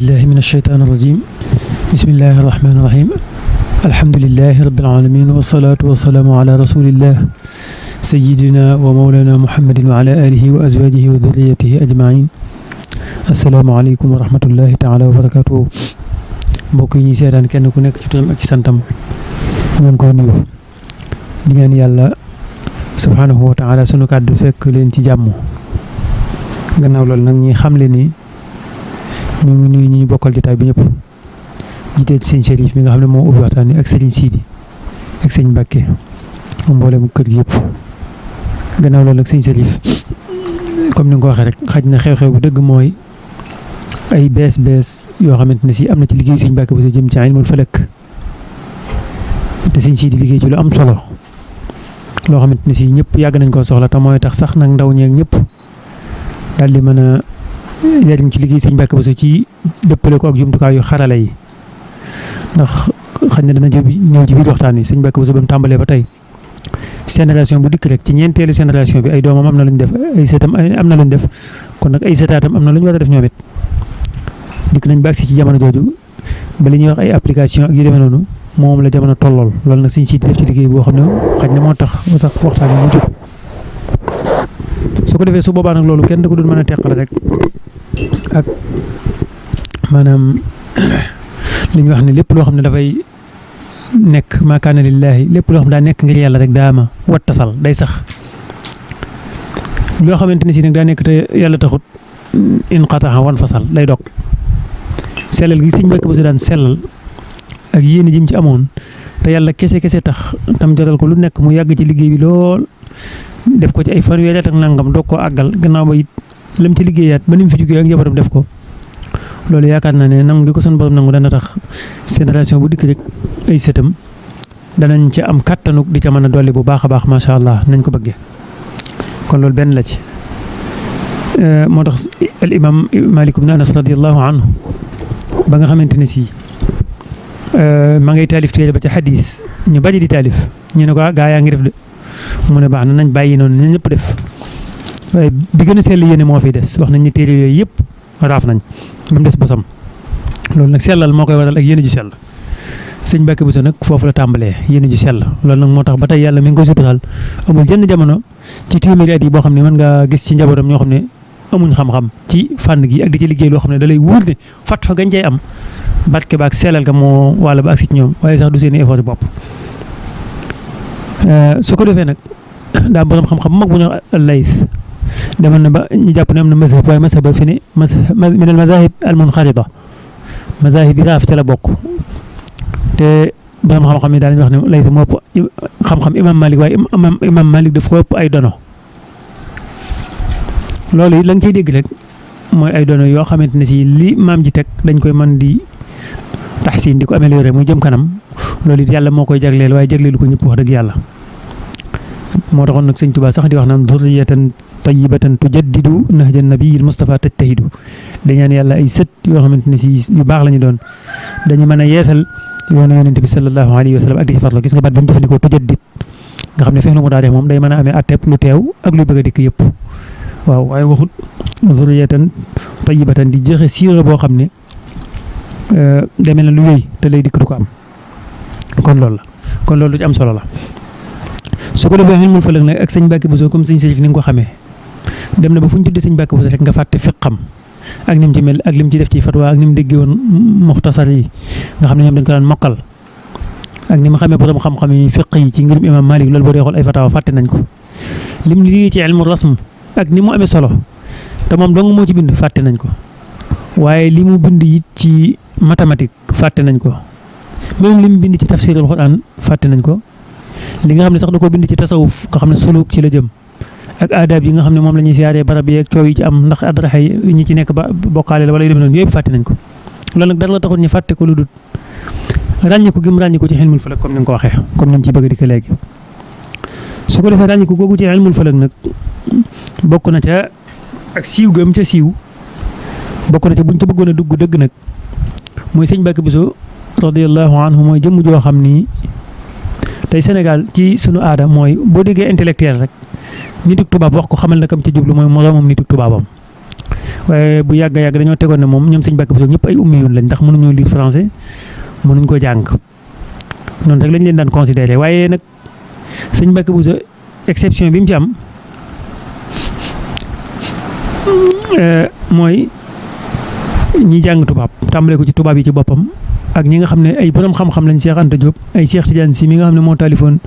الله من الشيطان الرجيم بسم الله الرحمن الرحيم الحمد لله رب العالمين والصلاة والسلام على رسول الله سيدنا ومولانا محمد وعلى آله وأزواجه وذريته أجمعين السلام عليكم ورحمة الله تعالى وبركاته mbokk yi ñuy seetaan kenn ku nekk ci turam ak ci santam ñu ngi ko nuyu di ñaan yàlla subhanahu wa ta'ala sunu kàddu fekk leen ci jàmm gannaaw loolu nag ñi xamle ni ñu ngi nuyu ñu bokkal jotaay bi ñëpp jiite ci sëñ Chérif mi nga xam ne moo ubbi waxtaan wi ak sëriñ Sidi ak sëñ Mbacke mboolem kër gi yëpp gannaaw loolu nag sëñ Chérif comme ni nga ko waxee rek xaj na xew-xew bu dëgg mooy ay bees yoo xamante ne si am na ci liggéeyu sëñ Mbacke bu sa jëm ci ilmul falak te sëñ Sidi liggéey ci lu am solo loo xamante ne si ñëpp yàgg nañ koo soxla te mooy tax sax nag ndaw ñeeg ñëpp daal di mën a jariñ ci liggéey sëñ Mbacke bu sa ci dëppale ko ak jumtukaay yu xarala yi ndax xañ na dana ñëw ci biir waxtaan wi sëñ Mbacke bu sa ba mu tàmbalee ba tey génération bu dikk rek ci ñeenteelu génération bi ay doomam am na lu ñu def ay sëtam am na lu ñu def kon nag ay sëtaatam am na lu ñu war a def ñoom it dikk nañ ba agsi ci jamono jooju ba li ñuy wax ay application ak yu demee noonu moom la jamono tollool loolu nag sëñ si def ci liggéey boo xam ne xaj na moo tax ba sax waxtaan wi mu jóg su ko defee su boobaa nag loolu kenn da ko doon mën a teqale rek ak maanaam li ñu wax ne lépp loo xam ne dafay nekk maakaana lillaahi lépp loo xam ne daa nekk ngir yàlla rek daa ma wattasal day sax loo xamante ne si nag daa nekk te yàlla taxut inqataa wan fasal day dog sellal gi sëñ Mbacke bu sa daan sellal ak yéene jim ci amoon te yàlla kese tax tam jotal ko lu nekk mu yàgg ci liggéey bi lool def ko ci ay fanweeri at ak nangam doog koo àggal gannaaw ba it lam ci liggéeyaat ba ni mu fi jógee ak njabootam def ko loolu yaakaar naa ne nangu ngi ko sunu borom nangu dana tax génération bu dikk rek ay sëtam danañ ci am kattanuk di ca mën a dolli bu baax a baax macha allah nañ ko bëggee kon loolu benn la ci moo tax al imam Malik ibn Anas radiyallahu anhu ba nga xamante ne si ma ngay taalif téere ba ca xadis ñu bari di taalif ñu ne ko gaa yaa ngi def de mu ne baax na nañ bàyyi noonu nañ ñëpp def waaye bi gën a sell yéene moo fiy des wax nañ ne téere yooyu yëpp raaf nañ ba mu des bosam loolu nag sellal moo koy waral ak yéene ju sell sëñ Mbacke Bousso nag foofu la tàmbalee yéene ju sell loolu nag moo tax ba tey yàlla mi ngi koy suturaal amul jenn jamono ci téeméeri at yi boo xam ne mën nga gis ci njabootam ñoo xam ne amuñ xam-xam ci fànn gi ak di ci liggéey loo xam ne da lay wóor ne fat fa gañ cay am barke ba ak sellal ga moo wala ba ak si ci ñoom waaye sax du seen effort bopp su ko defee nag daa borom xam-xam mag bu ñu Layth demoon na ba ñu jàpp ne am na mazhab waaye mazhab ba fi ne min al mazahib al munxarida mazahib yi raaf ca la bokk te borom xam-xam yi daal ñu wax ne Layth moo ëpp xam-xam imam Malik waaye imam Malik daf ko ëpp ay dono loolu it la nga ciy dégg rek mooy ay dono yoo xamante ne si li maam ji teg dañ koy mën di taxsin di ko améliorer muy jëm kanam loolu it yàlla moo koy jagleel waaye jagleelu ko ñëpp wax dëgg yàlla moo taxoon nag sëñ Tuubaa sax di wax naan durriyatan tayyibatan tujaddidu nahja nabiyil Mustafa tajtahidu dañaan yàlla ay sët yoo xamante ne si yu baax la ñu doon dañu mën a yeesal yoonu yonent bi sallallahu alayhi wa sallam ak di ci farlo gis nga baat bi mu jëfandikoo tujaddid nga xam ne fex lu mu daa def moom day mën a amee atteb lu teew ak luy bëgg a dikk yëpp waaw waaye waxut durriyatan tayyibatan di joxe siira boo xam ne demee na lu wéy te lay dikk du ko am kon loolu lu ci am solo la su ko defee ilmul falak nag ak sëñ Mbacke Bousso comme sëñ Chérif ni nga ko xamee dem na ba fu ñu tuddee sëñ Mbacke Bousso rek nga fàtte fiqam ak ni mu ci mel ak li mu ci def ci fatwa ak ni mu déggee woon muxtasar yi nga xam ne ñoom dañ ko daan mokkal ak ni ma xamee borom xam-xam yi fiq yi ci ngirum imam Malik loolu boo dee xool ay fatawa fàtte nañ ko lim liggéey ci ilmu rasm ak ni mu amee solo te moom dong moo ci bind fàtte nañ ko waaye li mu bind it ci mathématique fàtte nañ ko même li mu bind ci tafsirul Quran fàtte nañ ko li nga xam ne sax da ko bind ci tasawuf nga xam ne suluk ci la jëm ak adab yi nga xam ne moom la ñuy siyaaree barab yi ak coow yi ci am ndax adraxa yi ñi ci nekk ba bokkaale la wala yu demee noonu yëpp fàtte nañ ko loolu nag dara la taxul ñu fàtte ko lu dul ràññiku gi mu ràññiku ci ilmul falak comme ni nga ko waxee comme ni ñu ci bëgg di ko léegi su ko defee ràññiku googu ci ilmul falak nag bokk na ca ak siiw gëm ca siiw bokk na ca buñ ca bëggoon a dugg dëgg nag mooy sëñ Mbacke Bousso radiyallahu anhu mooy jëmm joo xam ni tey Sénégal ci sunu aada mooy boo déggee intellectuel rek nituk tubaab wax ko xamal na kam ca jublu mooy moroomam nituk tubaabam waaye bu yàgg yàgg dañoo tegoon ne moom ñoom sëñ Mbàkke Buso ñëpp ay ummi yoon lañ ndax mënuñoo lire français mënuñ ko jàng noonu rek lañ leen daan considéré waaye nag sëñ Mbàkke Buso exception bi mu ci am mooy ñi jàng tubaab tàmbale ko ci tubaab yi ci boppam ak ñi nga xam ne ay borom xam-xam lañ Cheikh Anta Diop ay Cheikh Tidiane Sy mi nga xam ne moo taalifoon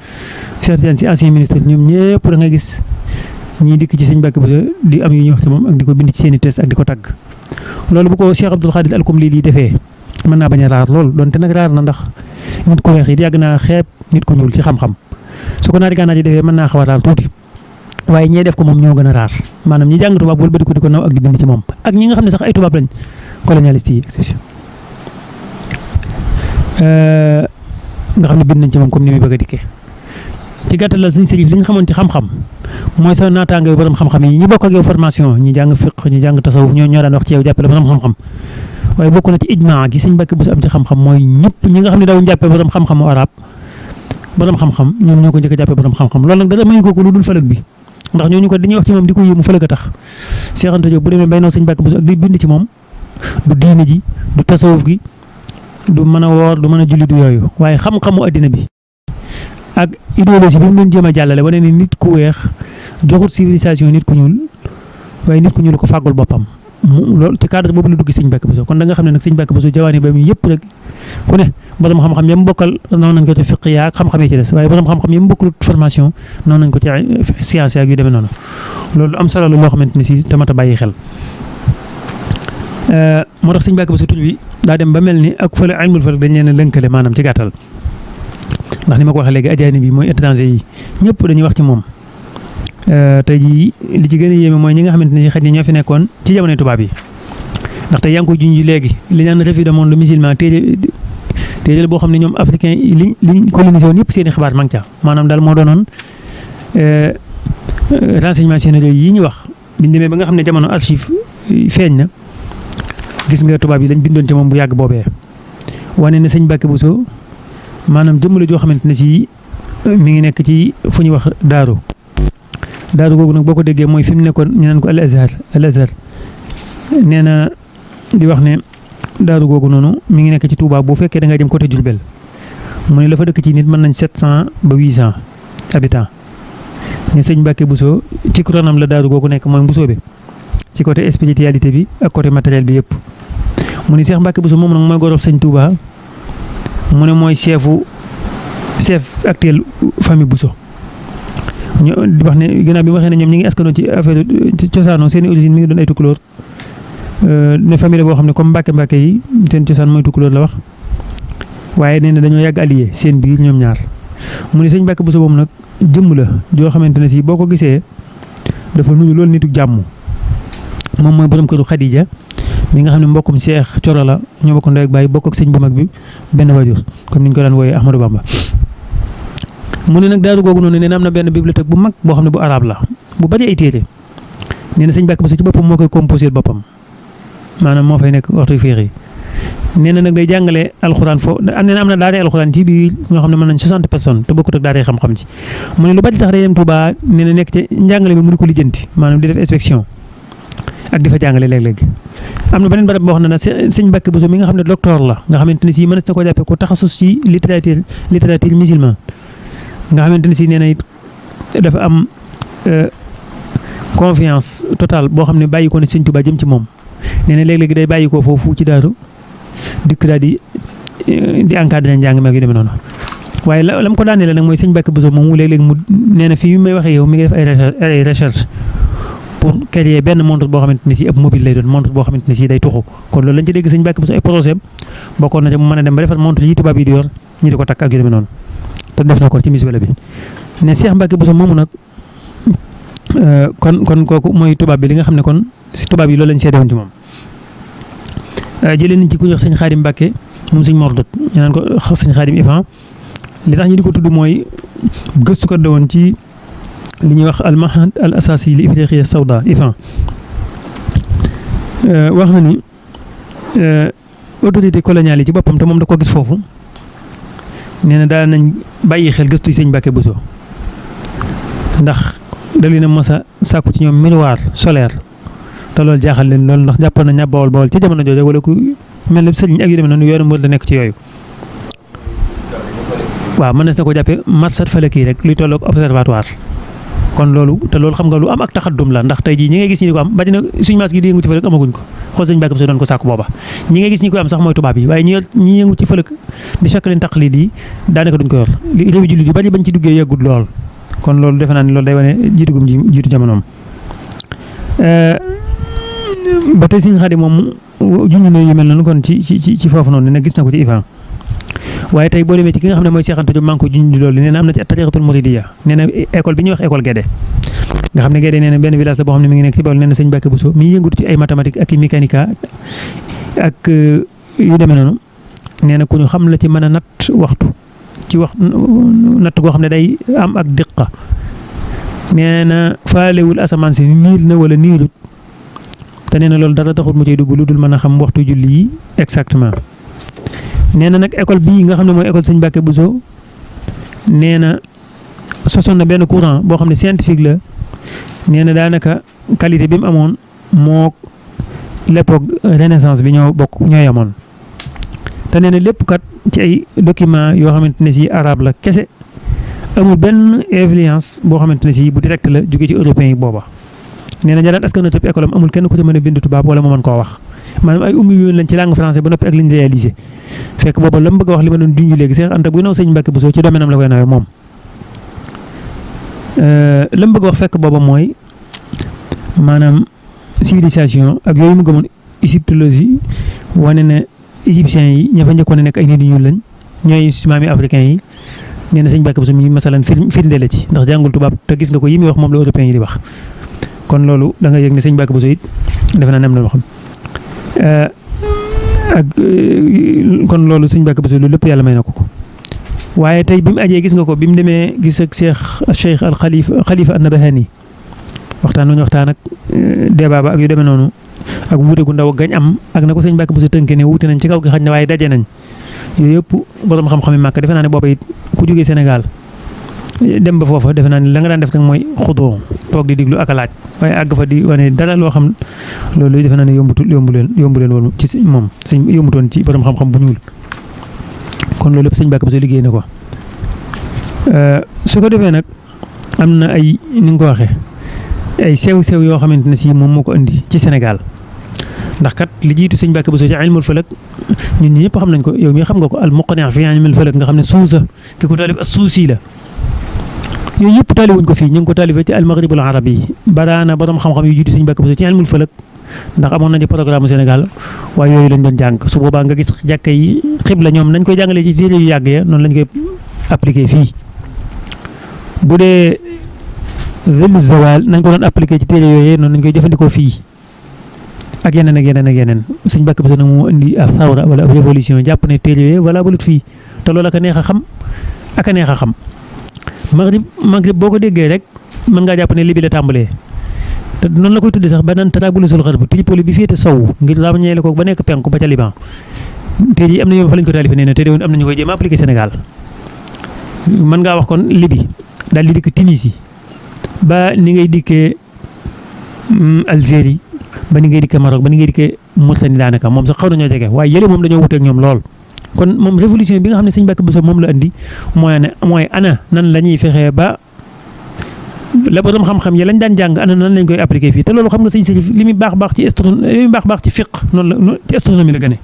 Cheikh Tidiane Sy ancien ministre ñoom ñëpp da nga gis ñii dikk ci sëñ Mbàkke Buso di am yu ñu wax ci moom ak di ko bind ci seen i test ak di ko tagg loolu bu ko Cheikh Abdoul Khadir Alkomli lii defee mën naa bañ a raar lool donte nag raar na ndax nit ku weex yi yàgg naa xeeb nit ku ñuul ci xam-xam su ko naari gànnaar yi defee mën naa xaw a raar tuuti waaye ñee def ko moom ñoo gën a raar maanaam ñi jàng tubaab wala ba di ko naw ak di bind ci moom ak ñi nga xam ne sax ay tubaab lañ colonialiste yi nga xam ne bind nañ ci moom comme ni muy bëgg a dikkee ci gàttal la suñ sëriñ li ñu xamoon ci xam-xam mooy sa naataango yu borom xam-xam yi ñi bokk ak yow formation ñi jàng fiq ñi jàng tasawuf ñoo daan wax ci yow jàppale borom xam-xam waaye bokk na ci ijmaa gi sëñ Mbàkke Buso am ci xam-xam mooy ñëpp ñi nga xam ne daw jàppee borom xam-xamu arab borom xam-xam ñoom ñoo ko njëkk a jàppee borom xam-xam loolu nag dara mayu ko lu dul fëlëg bi ndax ñooñu ko dañuy wax ci moom di ko yéemu fëlëg a tax Cheikh Anta Diop bu demee bay naw sëñ Mbàkke Buso ak di bind ci moom du diine ji du tasawuf gi du mën a woor du mën a julli du yooyu waaye xam-xamu addina bi ak idéologie bi mu leen jéem a jàllale wane ne nit ku weex joxut civilisation nit ku ñuul waaye nit ku ñuul ko fàggul boppam loolu ci cadre boobu la dugg sëñ Mbàkke Buso kon da nga xam ne nag sëñ Mbàkke Buso jawaani ba mu yëpp rek ku ne borom xam-xam yam bokkal noonu nañ ko ci fiq yaa xam-xam yi ci des waaye borom xam-xam yam bokkul formation noonu nañ ko ci science yaa yu demee noonu loolu am solo la loo xamante ne si tamit a bàyyi xel moo tax sëñ Mbàkke Buso tuñ wi daa dem ba mel ni ak fële ilmul falak dañ leen a lënkale maanaam ci gàttal ndax ni ma ko waxee léegi ajaani bi mooy étranger yi ñëpp dañuy wax ci moom tey jii li ci gën a yéeme mooy ñi nga xamante ne xëy na ñoo fi nekkoon ci jamonoy tubaab yi ndax tey yaa ngi ko junj léegi li naan revue du monde musulman téere boo xam ne ñoom africain yi liñ colonisé woon yëpp seen i xibaar ma ngi ca maanaam daal moo doonoon renseignements généraux yi ñu wax biñ demee ba nga xam ne jamono archive feeñ na gis nga tubaab yi lañ bindoon ci moom bu yàgg boobee wane ne sëñ Mbàkke Buso maanaam jëmm la joo xamante ne si mi ngi nekk ci fu ñuy wax daaru googu nag boo ko déggee mooy fi mu nekkoon ñu naan ko al azhar nee na di wax ne daaru googu noonu mi ngi nekk ci Touba bu fekkee da ngay dem côté Diourbel mu ne la fa dëkk ci nit mën nañ 700 ba 800 habitants ne sëñ Mbàkke Buso ci ronam la daaru googu nekk mooy Mbusoo bi ci côté spiritualité bi ak côté matériel bi yëpp mu ne Cheikh Mbàkke Buso moom nag mooy gorob sëñ Touba mu ne mooy chef actuel famille Buso ñu di wax ne ginnaaw bi waxee ne ñoom ñi ngi askanoo ci affaire cosaanoo seen i origine mi ngi doon ay tukulóor ne famille boo xam ne comme Mbàkke yi seen cosaan mooy tukulóor la wax waaye nee na dañoo yàgg allié seen biir ñoom ñaar mu ne sëñ Mbàkke Buso moom nag jëmm la joo xamante ne si boo ko gisee dafa nuyu loolu nitu jàmm moom mooy borom këru Xadija mi nga xam ne mbokkum Seex Coro la ñoo bokk ndey ak baay bokk ak sëñ bu mag bi benn wajur comme ni ñu ko daan wooyee Ahmadou Bamba mu ne nag daaru googu noonu nee na am na benn bibliothèque bu mag boo xam ne bu arabe la bu bari ay téere nee na sëñ Mbàkke Buso ci boppam moo koy composé boppam maanaam moo fay nekk waxtu féex yi nee na nag day jàngale alxuraan foo nee na am na daaree alxuraan ci biir ñoo xam ne mën nañ 60 personnes te bokkut ak daaree xam-xam ci mu ne lu bari sax day dem Touba nee na nekk ci njàngale bi mu di ko lijjanti maanaam di def inspection ak di fa jàngale léeg-léeg am na beneen barab boo xam ne nag sëñ Mbàkke Buso mi nga xam ne docteur la nga xamante ne si mënees na ko jàppee ko taxasus ci littérature musulman nga xamante ne si nee na it dafa am confiance totale boo xam ne bàyyi ko ne sëñ Touba jëm ci moom nee na léeg-léeg day bàyyi ko foofu ci daaru dikk daal di encadré njàng meeg yu demee noonu waaye la mu ko daanee la nag mooy sëñ Mbàkke Buso moom léeg-léeg mu nee na fii may waxee yow mi ngi def ay recherche pour créer benn montre boo xamante ne si ëpp mobile lay doon montre boo xamante ne si day tuxu kon loolu lañ ci dégg sëñ Mbàkke Buso ay projet bokkoon na ca mu mën a dem ba defar montre yi tubaab yi di yor ñu di ko takk ak yu demee noonu te def na ko ci misuwala bi ne Cheikh Mbàkke Buso moomu nag kon kooku mooy tubaab bi li nga xam ne kon si tubaab yi loolu lañ seede woon ci moom jëlee nañ ci ku ñuy wax sëñ Xaadim Mbàkke moom sëñ Mordot ñu naan ko sëñ Xaadim Ifan li tax ñu di ko tudd mooy gëstukat da woon ci li ñuy wax al mahad al asasi li ifriqiya sawda Ifan wax na ni autorité coloniale yi ci boppam te moom da ko gis foofu nee na daal nañ bàyyi xel gëstu sëñ Mbàkke Buso ndax da leen a mës a sàkku ci ñoom miroir solaire te loolu jaaxal leen loolu ndax jàppoon na ña bawol ca jamono jooju wala ku mel ne sëriñ ak yu demee noonu yoonu murid la nekk ci yooyu. waaw mën na ko jàppee marsat falaki rek luy tolloog observatoire kon loolu te loolu xam nga lu am ak taxaddum la ndax tey jii ñi ngay gis ñi di ko am ba dina suñu maas gi di yëngu ci fëlëk amaguñ ko xool sëñ Mbàkke Buso doon ko sàkku booba ñi ngay gis ñi koy am sax mooy tubaab yi waaye ñi yëngu ci fëlëk bi shaklin taqlid yi daanaka duñ ko yor li réew jullit yu bari bañ ci duggee yàggul lool kon loolu defe naa ne loolu day wane jiitu jamonoom ba tey Sëñ Xaadim moom junj na yu mel noonu kon ci foofu noonu ne gis na ko ci Ivan waaye tey boo demee ci ki nga xam ne mooy Cheikh Anta Diop maa ngi ko junj loolu nee na am na ci tariqatul muridiyya nee na école bi ñuy wax école Guédé nga xam ne Guédé nee na benn village la boo xam ne mi ngi nekk ci Bawol nee na Sëñ Mbàkke Buso mi yëngatu ci ay mathématiques ak i mécanique ak yu demee noonu nee na ku ñu xam la ci mën a natt waxtu ci natt goo xam ne day am ak diqa nee na faalewul asamaan si niil na wala niilut te nee na loolu dara taxut mu cay dugg lu dul mën a xam waxtu julli yi exactement nee na nag école bii nga xam ne mooy école Sëñ Mbàkke Buso nee na sosoon na benn courant boo xam ne scientifique la nee na daanaka qualité bi mu amoon moo l'époque renaissance bi ñoo yamoon te nee na lépp kat ci ay document yoo xamante ne si arabe la kese amul benn influence boo xamante ne si bu direct la jóge ci européens yi booba nee na ña daan askan wi école am amul kenn ku ci mën a bind tubaab wala mu mën koo wax maanaam ay ummi yoon lañ ci langue français ba noppi ak liñ réalisé fekk booba la mu bëgg a wax li ma doon junj léegi Cheikh Anta buy naw Sëñ Mbàkke Buso ci domaine am la koy nawee moom la mu bëgg a wax fekk booba mooy maanaam civilisation ak yooyu mu gëmoon égyptologie wane ne égyptiens yi ña fa njëkkoon a nekk ay nit ñu ñuul lañ ñooy maami africains yi nee na Sëñ Mbàkke Buso mi masalan firnde la ci ndax jàngul tubaab te gis nga ko yi muy wax moom la européens yi di wax kon loolu da nga yëg ne Sëñ Mbàkke Buso it defe naa ne am na loo xam ak kon loolu Sëñ Mbàkke Buso loolu lépp yàlla may na ko waaye tey bi mu ajee gis nga ko bi mu demee gis ak Cheikh al Khalifa an-Nabahani waxtaan nañu waxtaan ak débat ba ak yu demee noonu ak wuute gu ndaw gañ am ak na ko Sëñ Mbàkke Buso tënke ne wuute nañ ci kaw gi xaj na waaye daje nañ yooyu yëpp borom xam-xam yi màkk defe naa ne booba it ku jógee Sénégal dem ba foofa defe naa ne la nga daan def nag mooy xudoo toog di diglu ak a laaj waaye àgg fa di wane dara loo xam loolu defe naa ne yombu leen woon ci moom suñ yombutoon ci borom xam-xam bu ñuul kon loolu lépp Sëñ Mbàkke Buso liggéey na ko su ko defee nag am na ay ni nga ko waxee ay sew-sew yoo xamante ne si moom moo ko indi ci Sénégal ndax kat li jiitu Sëñ Mbàkke Buso ci ilmul falak ñun ñëpp xam nañ ko yow mii xam nga ko al muqni' fi ilmul falak nga xam ne suusa ki ko taalif as suusi la yooyu yëpp taaliwuñ ko fii ñu ngi ko taalifee ci al maghribul arabi baraana borom xam-xam yu jiitu Sëñ Mbàkke Buso ci ilmul falak ndax amoon nañu programme Sénégal waaye yooyu lañ doon jàng su boobaa nga gis jàkka yi xibla ñoom nañ koy jàngalee ci téere yu yàgg ya noonu lañ koy appliqué fii bu dee zillu zawal nañ ko doon appliqué ci téere yooyu noonu lañ koy jëfandikoo fii ak yeneen ak yeneen ak yeneen Sëñ Mbàkke Buso nag moo indi ab thawra wala ab révolution jàpp ne téere yooyu voilà balut fii te loolu ak a neex a xam ak a neex a xam maghrib boo ko déggee rek mën ngaa jàpp ne Libi la tàmbalee te noonu la koy tuddee sax ba naan Tarabulusul Gharb Tripoli bi féete sow ngir ràññeele ko ba nekk penku ba ca Liban téere yi am na yoon fa lañ ko taalifee nee na te am na ñu koy jéem a appliqué Sénégal mën ngaa wax kon Libi daal di dikk Tunisie ba ni ngay dikkee Algérie ba ni ngay dikkee Maroc ba ni ngay dikkee Mauritanie daanaka moom sax xaw nañoo jege waaye yële moom dañoo wuteeg ñoom lool. kon moom révolution bi nga xam ne Sëñ Mbàkke Buso moom la andi mooy ana nan la ñuy fexee ba la borom xam-xam yi lañ daan jàng ana nan lañ koy appliqué fii te loolu xam nga sëñ Sërif li muy baax baax ci fiq noonu la ci astronomie la gëne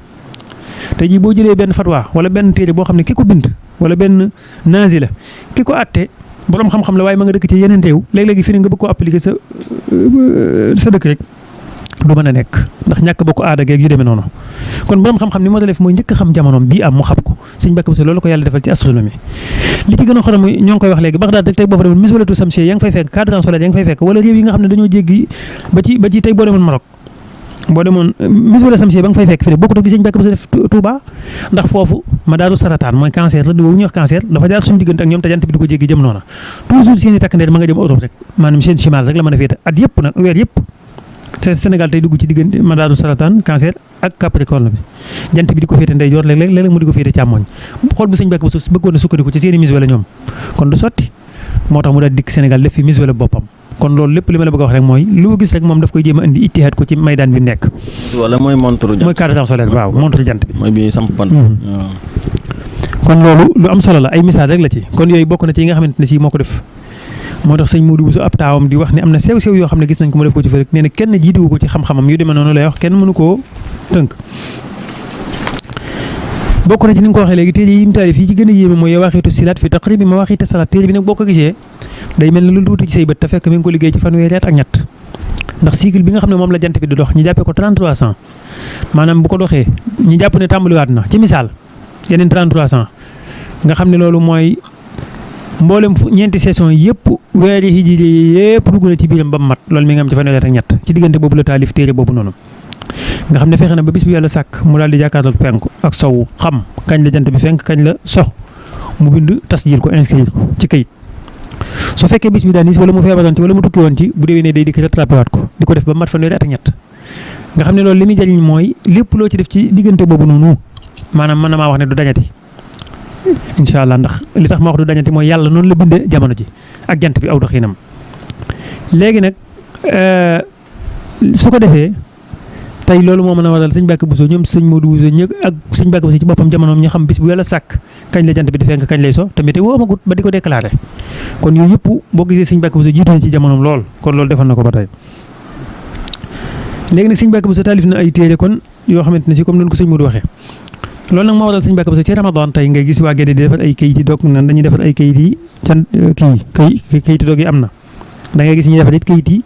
te jii boo jëlee benn fatwa wala benn téere boo xam ne ki ko bind wala benn nazi la ki ko àtte borom xam-xam la waaye ma nga dëkk ci yeneen réew léeg-léegi fii nga bëgg koo appliqué sa dëkk rek du mën a nekk ndax ñàkk bokk aada geeg yu demee noonu kon borom xam-xam ni moo def mooy njëkk a xam jamonoom bii am mu xam ko Sëñ Mbàkke Buso loolu ko yàlla defal ci astronomie li ci gën a xorom ñoo ngi koy wax léegi Bagdad rek tey boo fa demoon miswalatu samsiya yaa ngi fay fekk cadran solaire yaa ngi fay fekk wala réew yi nga xam ne dañoo jéggi ba ci tey boo demoon Maroc boo demoon miswala samsiya ba nga fay fekk fi bokkut ak bi Sëñ Mbàkke Buso def Touba ndax foofu madaaru sarataan mooy cancer rëdd boobu ñuy wax cancer dafa jaar suñu diggante ak ñoom te jant bi du ko jéggi jëm noona toujours seen i takk ndeer ma nga jëm Europe rek maanaam seen chimal rek la mën a féete at yëpp nag weer yëpp te Sénégal tey dugg ci diggante madaaru sarataan cancer ak capricorne bi jant bi di ko féete ndeyjoor léeg-léeg mu di ko féete càmmoñ xool bu Sëñ Mbàkke Buso bëggoon a sukkandiku ci seen i miswala ñoom kon du sotti moo tax mu daal dikk Sénégal def fi miswala boppam kon loolu lépp li ma la bëgg a wax rek mooy lu gis rek moom daf koy jéem a indi ittihaad ko ci maydaan bi nekk. wala mooy montre jant mooy cadran solaire waaw montre jant bi. mooy bi samp pan. kon loolu lu am solo la ay misaal rek la ci kon yooyu bokk na ci yi nga xamante ne si moo ko def moo tax sëñ Modou Bousso ab taawam di wax ne am na sew-sew yoo xam ne gis nañ ko mu def ko ci fa rek nee na kenn jiituwu ko ci xam-xamam yu demee noonu lay wax kenn mënu koo tënk. bokk na ci ni nga ko waxee léegi téere yi mu taalif yi ci gën a yéeme mooy Yawaaqiitu Silaat fi taqriibi mawaaqiiti salaat téere bi nag boo ko gisee day mel ne lu tuuti ci say bët te fekk mi ngi ko liggéey ci fanweeri at ak ñett ndax cycle bi nga xam ne moom la jant bi di dox ñi jàppee ko 3300 maanaam bu ko doxee ñi jàpp ne tàmbaliwaat na ci misaal yeneen 3300 nga xam ne loolu mooy mboolem ñeenti session yëpp weeri hijri yëpp dugg na ci biiram ba mu mat loolu mi ngi am ci fanweeri at ak ñett ci diggante boobu la taalif téere boobu noonu nga xam ne fexe na ba bis bu yàlla sàkk mu daal di jàkkaarloog penku ak sowu xam kañ la jant bi fenk kañ la sox mu bind tasjil ko inscrire ko ci kayit su fekkee bis bi daan wala mu feebaroon ci wala mu tukki woon ci bu déwénee day dikk rattrapé waat ko di ko def ba mat fanweeri at ak ñett nga xam ne loolu li muy jariñ mooy lépp loo ci def ci diggante boobu noonu maanaam mën na maa wax ne du dañati incha allah ndax li tax ma wax du dañati mooy yàlla noonu la bindee jamono ji ak jant bi aw doxinam léegi nag su ko defee tey loolu moo mën a waral sëñ Mbàkke Buso ñoom sëñ Modou Buso ñëg ak sëñ Mbàkke Buso ci boppam jamonoom ñu xam bis bu yàlla sàkk kañ la jant bi di fenk kañ lay so te météo amagut ba di ko déclaré kon yooyu yëpp boo gisee sëñ Mbàkke Buso jiitu na ci jamonoom lool kon loolu defal na ko ba tey léegi nag sëñ Mbàkke Buso taalif na ay téere kon yoo xamante ne si comme noonu ko sëñ Modou waxee loolu nag moo waral sëñ Mbàkke Buso ci Ramadan tey ngay gis waa Gédé di defar ay kayit yi doog nan dañuy defar ay kayit yi can kayit doog yi am na da ngay gis ñuy defar it kayit yi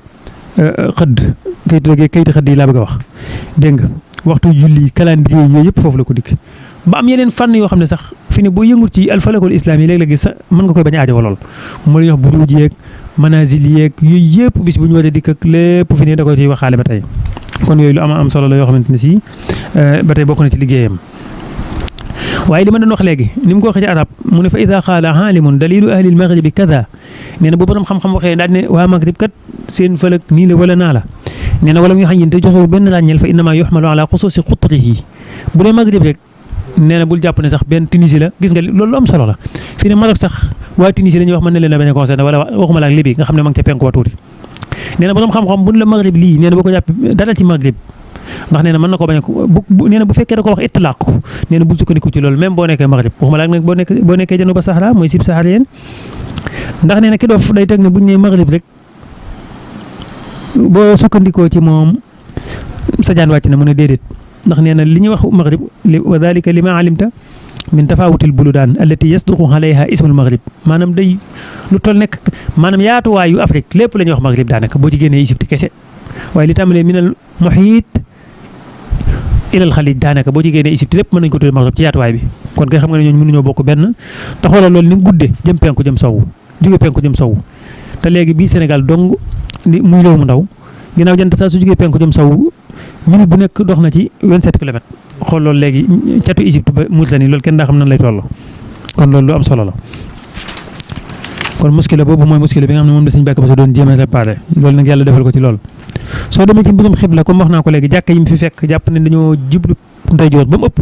xëdd kayit xëdd yi laa bëgg a wax dégg nga waxtu julli calendrier yooyu yëpp foofu la ko dikk ba am yeneen fànn yoo xam ne sax fi ne boo yëngut ci alfalakul islam yi léeg-léeg sax mën nga koy bañ a aajo lool mu la ñuy wax buruuj yeeg manazil yeeg yooyu yëpp bis bu ñu war a dikk ak lépp fi ne da koy ciy waxaale ba tey kon yooyu lu am solo la yoo xamante ne si ba tey bokk na ci liggéeyam waaye li ma doon wax léegi ni mu ko waxee ci arab mu ne fa ida qaala aalimun dalilu ahli lmaghribi kada nee na bu borom xam-xam waxee daal ne waa maghrib kat seen fëlëg nii la wala naa la nee na wala mu xañ te joxewu benn ràññeel fa innama yuhmalu ala xusuusi xutrihi bu dee maghrib rek nee na bul jàpp ne sax benn Tunisie la gis nga loolu lu am solo la fii ne Maroc sax waa Tunisie la ñuy wax mën na leen a bañ a concerné wala waxuma la ak Libi nga xam ne ma ngi ca penku wa tuuti nee na borom xam-xam buñ la maghrib lii nee na boo ko jàpp dara ci maghrib ndax nee na mën na ko bañ a bu nee na bu fekkee da ko wax itlaaq ko nee na bul sukkandiku ci loolu même boo nekkee maghrib waxuma la ak nag boo nekkee januba Sahara mooy sib sahariyeen ndax nee na ki doof day teg ne buñ nee maghrib rek boo sukkandikoo ci moom sa jaan wàcc na mu ne déedéet ndax nee na li ñuy wax maghrib wa dalika li ma alimta min tafawutil buludaan allati yasduqu alayha ismul maghrib maanaam day lu toll nekk maanaam yaatuwaayu Afrique lépp la ñuy wax maghrib daanaka boo ci génnee Égypte kese waaye li tàmbalee minal muhiit ilal xalij daanaka boo ci génnee Égypte lépp mën nañu ko tuddee maghrib ci yaatuwaay bi kon kay xam nga ne ñooñu mënuñoo bokk benn te xoolal loolu ni mu guddee jëm penku jëm sowu jóge penku jëm sowu te léegi bii Sénégal dong muy réew mu ndaw ginnaaw jant saa su jógee penku jëm sowu minute bu nekk dox na ci 27 kilomètres xool loolu léegi catu Égypte ba Mauritanie loolu kenn daa xam nan lay toll kon loolu lu am solo la kon muskila boobu mooy muskila bi nga xam ne moom la Sëñ Mbàkke Buso doon jéem a réparé loolu nag yàlla defal ko ci lool soo demee ci mbirum xibla comme wax naa ko léegi jàkka yi mu fi fekk jàpp ne dañoo jublu ndeyjoor ba mu ëpp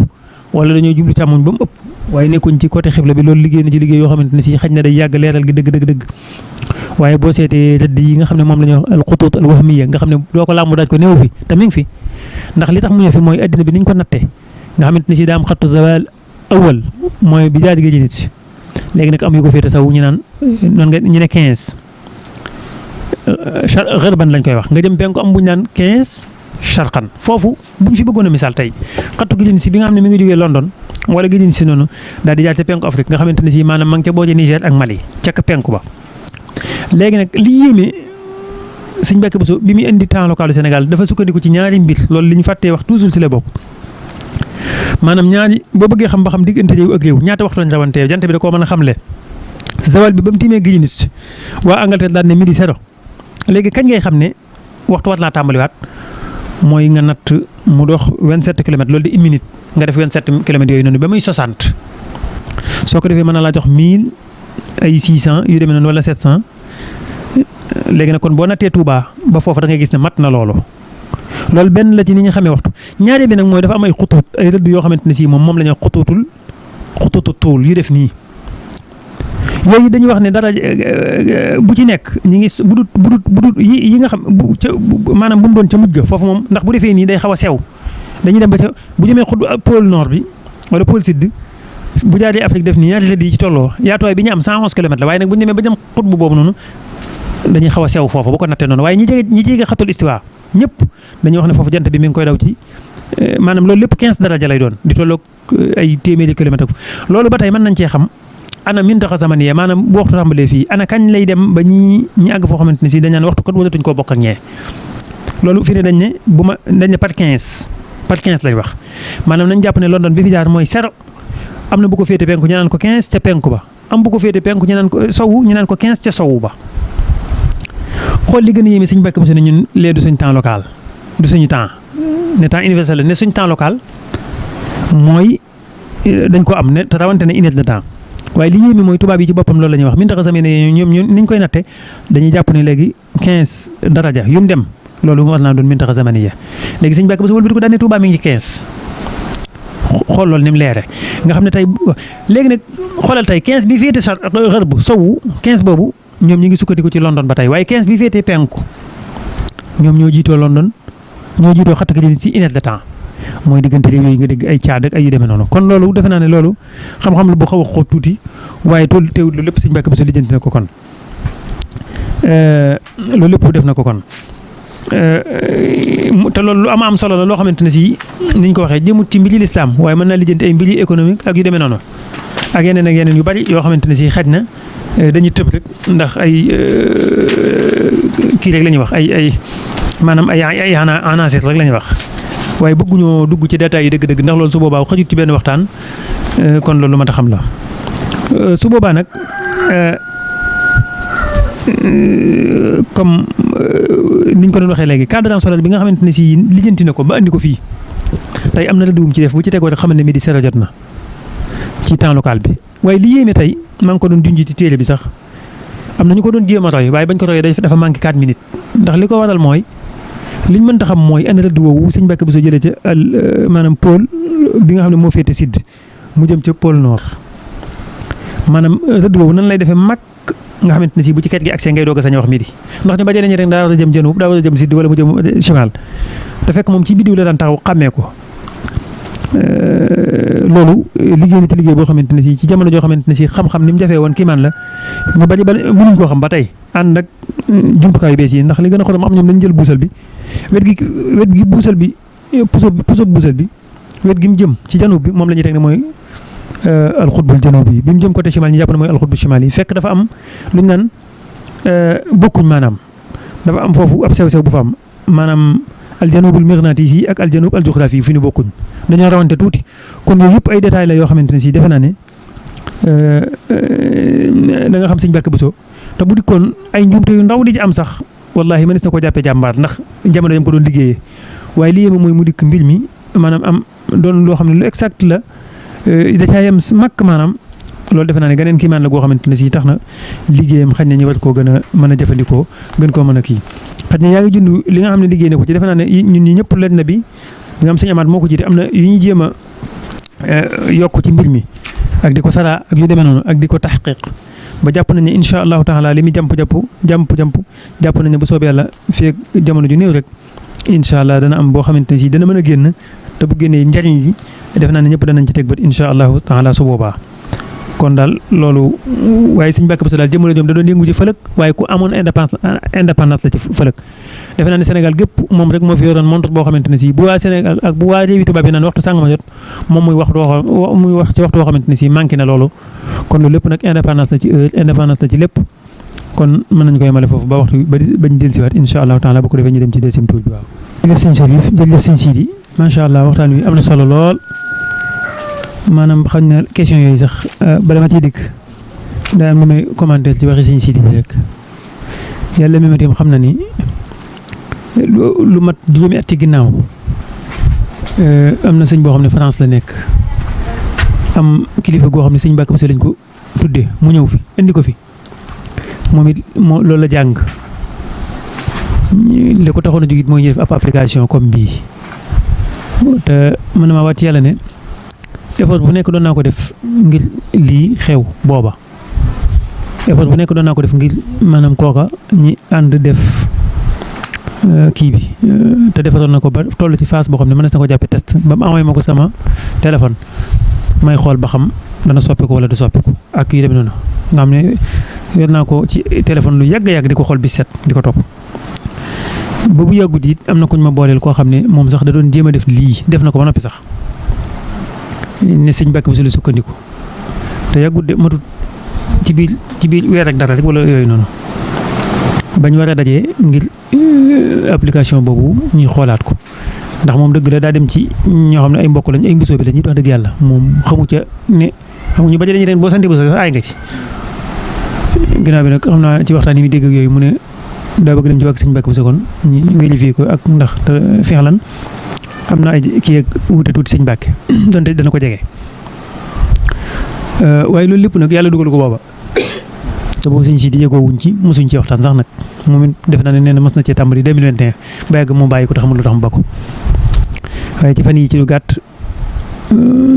wala dañoo jublu càmmoñ ba mu ëpp waaye nekkuñ ci côté xibla bi loolu liggéey na ci liggéey yoo xamante ne si xaj na day yàgg leeral gi dëgg waaye boo seetee rëdd yi nga xam ne moom la ñuy wax al xutuut al wahmiya nga xam ne doo ko làmbu daaj ko néew fi te mi ngi fi ndax li tax mu ñëw fi mooy addina bi niñ ko nattee nga xamante ne si daa am xattu zawal awal mooy bi daal di géej nit léegi nag am yu ko féete saw ñu naan noonu nga ñu ne 15 xërban lañ koy wax nga jëm penku am bu ñu naan 15 charqan foofu buñ fi bëggoon a misaal tey xattu géej si bi nga xam ne mi ngi jógee London wala géej si noonu daal di jaar ca penku Afrique nga xamante ne si maanaam ma ngi ca booje Niger ak Mali ca penku ba léegi nag li yéeme Sëñ Mbàkke Buso bi muy indi temps local du Sénégal dafa sukkandiku ci ñaari mbir loolu li ñu fàttee wax toujours ci la bokk maanaam ñaari boo bëggee xam ba xam diggante réew ak réew ñaata waxtu lañ rawantee jant bi da koo mën a xamle zawal bi ba mu tiimee géej nit waa Angleterre daan ne midi zéro léegi kañ ngay xam ne waxtu war naa tàmbaliwaat mooy nga natt mu dox 27 kilomètres loolu di une minute nga def 27 kilomètres yooyu noonu ba muy 60 soo ko defee mën na laa jox 1000 ay 600 yu demee noonu wala 700 léegi nag kon boo nattee Touba ba foofu da ngay gis ne mat na loolu benn la ci ni ñu xamee waxtu ñaareel bi nag mooy dafa am ay xutuut ay rëdd yoo xamante ne si moom la ñuy wax xutuutu tuul yu def nii yooyu dañuy wax ne dara bu ci nekk ñi ngi budut yi nga xam maanaam bu mu doon ca mujj ga foofu moom ndax bu defee nii day xaw a sew dañuy dem ba ca bu jëmee xut pôle nord bi wala pôle sud bu jaaree Afrique def nii ñaari rëdd yi ci tolloo yaatuwaay bi ñu am 111 kilomètres la waaye nag bu ñu demee ba jëm xut bu boobu noonu dañuy xaw a sew foofu bu ko nattee noonu waaye ñi jege xatul istiwa ñëpp dañuy wax ne foofu jant bi mi ngi koy daw ci maanaam loolu lépp 15 daraja lay doon di tolloog ay téeméeri kilomètres loolu ba tey mën nañ cee xam ana mintaxa zamaniya maanaam bu waxtu tàmbalee fii ana kañ lay dem ba ñi àgg foo xamante ne si dañ naan waxtu kat wadatuñ koo bokk ak ñee loolu fii ne dañ ne par 15 lay wax maanaam nañ jàpp ne London bi fi jaar mooy 0 am na bu ko féete penku ñu naan ko 15 ca penku ba am bu ko féete penku ñu naan ko sowu ñu naan ko 15 ca sowu ba xool li gën a yéeme suñu Mbàkke Buso ne ñun lee du suñ temps local du suñu temps ne temps universel la ne suñ temps local mooy dañ ko am ne te rawante ne unité de temps waaye li yéeme mooy tubaab yi ci boppam loolu la ñuy wax mintaxa zamaniya ñoom niñ koy natte dañuy jàpp ne léegi 15 daraja yu mu dem loolu war naa doon mintaxa zamaniya léegi suñu Mbàkke Buso wëlbati ko daan ne Tuubaa mi ngi 15 xool loolu ni mu leere nga xam ne tey léegi nag xoolal tey 15 bi féete xër bu sowu 15 boobu ñoom ñi ngi sukkandiku ci London ba tey waaye 15 bi féete penku ñoom ñoo jiitoo London ñoo jiitoo xatt ka ci unité de temps mooy diggante réew yi nga dégg ay Caad ak ay yu demee noonu kon loolu defe naa ne loolu xam-xam la bu xaw a xóot tuuti waaye teewul loolu lépp Sëñ Mbàkke Buso lijjanti na ko kon loolu lépp def na ko kon te loolu lu am solo la loo xamante ne si niñ ko waxee jëmut ci mbiri lislaam waaye mën naa lijjanti ay mbiri économique ak yu demee noonu ak yeneen yu bari yoo xamante ne si xaj na dañuy tëb rek ndax ay kii rek la ñuy wax ay maanaam ay anaasir rek la ñuy wax waaye bëgguñoo dugg ci détails yi dëgg-dëgg ndax loolu su boobaa xajut ci benn waxtaan kon loolu mat a xam la su boobaa nag comme niñ ko doon waxee léegi cadre solaire bi nga xamante ne si lijjanti na ko ba andi ko fii tey am na rëddum ci def bu ci tegoo rek xamal ne midi sero jot na ci temps local bi waaye li yéeme tey maa ngi ko doon junj ci téere bi sax am na ñu ko doon jéem a roy waaye bañ ko royee dafa manqué 4 minutes ndax li ko waral mooy liñ mënta xam mooy ana rëdd woowu Sëñ Mbàkke Buso jëlee ca maanaam pôle bi nga xam ne moo féete sud mu jëm ca pôle nord maanaam rëdd woowu nan lay defee mag nga xamante ne si bu ci ket gi accès ngay doog a sañ a wax midi ndax ñu bajee nañu rek daa war a jëm janub daa war a jëm sud wala mu jëm chimal te fekk moom ci biddiw la daan taxaw xàmmee ko loolu liggéey na ci liggéey boo xamante ne si ci jamono joo xamante ne si xam-xam ni mu jafee woon kii maan la ñu bari ba mënuñ koo xam ba tey ànd ak jumtukaayu bees yi ndax li gën a xorom am ñoom dañu jël buusal bi wet gi buusal bi puso buusal bi wet gi mu jëm ci janub bi moom la ñuy teg ne mooy alxutbul janubi bi mu jëm côté chimal ñu jàpp ne mooy alxutbul chimal yi fekk dafa am lu ñu naan bokkuñ maanaam dafa am foofu ab sew-sew bu fa am maanaam aljanubul mignaatisi ak aljanub aljuxraafi yi fu ñu bokkuñ dañoo rawante tuuti kon yooyu yëpp ay détails la yoo xamante ne si defe naa ne da nga xam Sëñ Mbàkke Buso te bu dikkoon ay njuumte yu ndaw di ci am sax wallahi mënees na ko jàppee jàmbaar ndax jamono yam ko doon liggéeyee waaye li yéeme mooy mu dikk mbir mi maanaam am doon loo xam ne lu exact la da caa yem màkk maanaam loolu defe naa ne geneen kii maan la goo xamante ne si tax na liggéeyam xañ na ñu war koo gën a mën a jëfandikoo gën koo mën a kii xaj na yaa ngi jund li nga xam ne liggéey na ko ci defe naa ne ñun ñi ñëpp leen na bi nga am Sëñ Amaat moo ko jiite am na yu ñuy jéem a yokk ci mbir mi ak di ko saraa ak yu demee noonu ak di ko taxqiq ba jàpp nañ ne incha allahu taala li muy jàpp nañ ne bu soobee yàlla fii jamono ju néew rek incha allah dana am boo xamante ne si dana mën a génn te bu génnee njariñ li def naa ne ñëpp danañ ci teg bët incha allahu taala su boobaa kon daal loolu waaye Sëñ Mbàkke Buso daal jëmale ñoom da doon yëngu ci fëlëg waaye ku amoon indépendance la ci fëlëg defe naa ne Sénégal gépp moom rek moo fi yoroon montre boo xamante ne si bu waa Sénégal ak bu waa réewi tubaab yi naan waxtu sàngama jot moom muy wax ci waxtu boo xamante ne si manqué na loolu kon loolu lépp nag indépendance la ci heure indépendance la ci lépp kon mën nañu ko yemale foofu ba waxtu bañ dellusiwaat incha allahu taala bu ko defee ñu dem ci deuxième tour bi waaw. jërëjëf Sëñ Cherif jërëjëf Sëñ Sidi macha allah waxtaan wi am na solo lool maanaam xam na question yooyu sax bala ma ciy dikk daa am lu may commentaire ci waxi Sëñ Sidi rek yàlla mi ma tim xam na ni lu mat juróomi at ci ginnaaw am na sëñ boo xam ne France la nekk am kilifa goo xam ne Sëñ Mbàkke Buso lañ ko tuddee mu ñëw fi indi ko fi moom it loolu la jàng li ko taxoon a jóg it mooy ñu def ab application comme bii te mën na maa waat ci yàlla ne effort bu nekk doon naa ko def ngir lii xew booba effort bu nekk doon naa ko def ngir maanaam kooka ñi ànd def kii bi te defaroon na ko ba toll ci phase boo xam ne mën na ko jàppee test ba mu envoyé ma ko sama téléphone may xool ba xam dana soppiku wala du soppiku ak yu demee noonu nga xam ne yor naa ko ci téléphone lu yàgg di ko xool bi set di ko topp. ba bu yàggut it am na kuñ ma booleel koo xam ne moom sax da doon jéem a def lii def na ko ba noppi sax ne sëñ Mbàkke Buso la sukkandiku te yàggut de matut ci biir weer ak dara rek wala yooyu noonu bañ war a dajee ngir application boobu ñuy xoolaat ko ndax moom dëgg la daa dem ci ñoo xam ne ay mbokk lañ ay mbusoo bi la ñuy wax dëgg yàlla moom xamu ca ne xamuñu ba dañuy ren boo santee Buso sax aay nga ci ginnaaw bi nag xam naa ci waxtaan yi muy dégg ak yooyu mu ne daa bëgg dem ci wàllu sëñ Mbàkke Buso kon ñu vérifié ko ak ndax te fexlan xam naa ay kii ak wute tuuti sëñ Mbàkke donte dana ko jege waaye loolu lépp nag yàlla dugal ko booba te boobu sëñ si di yëgoo wuñ ci mosuñ ci waxtaan sax nag moom it defe naa ne nee na mos na cee tàmbali 2021 ba yàgg mu bàyyi ko te xamul lu tax mu ba ko waaye ci fan yi ci lu gàtt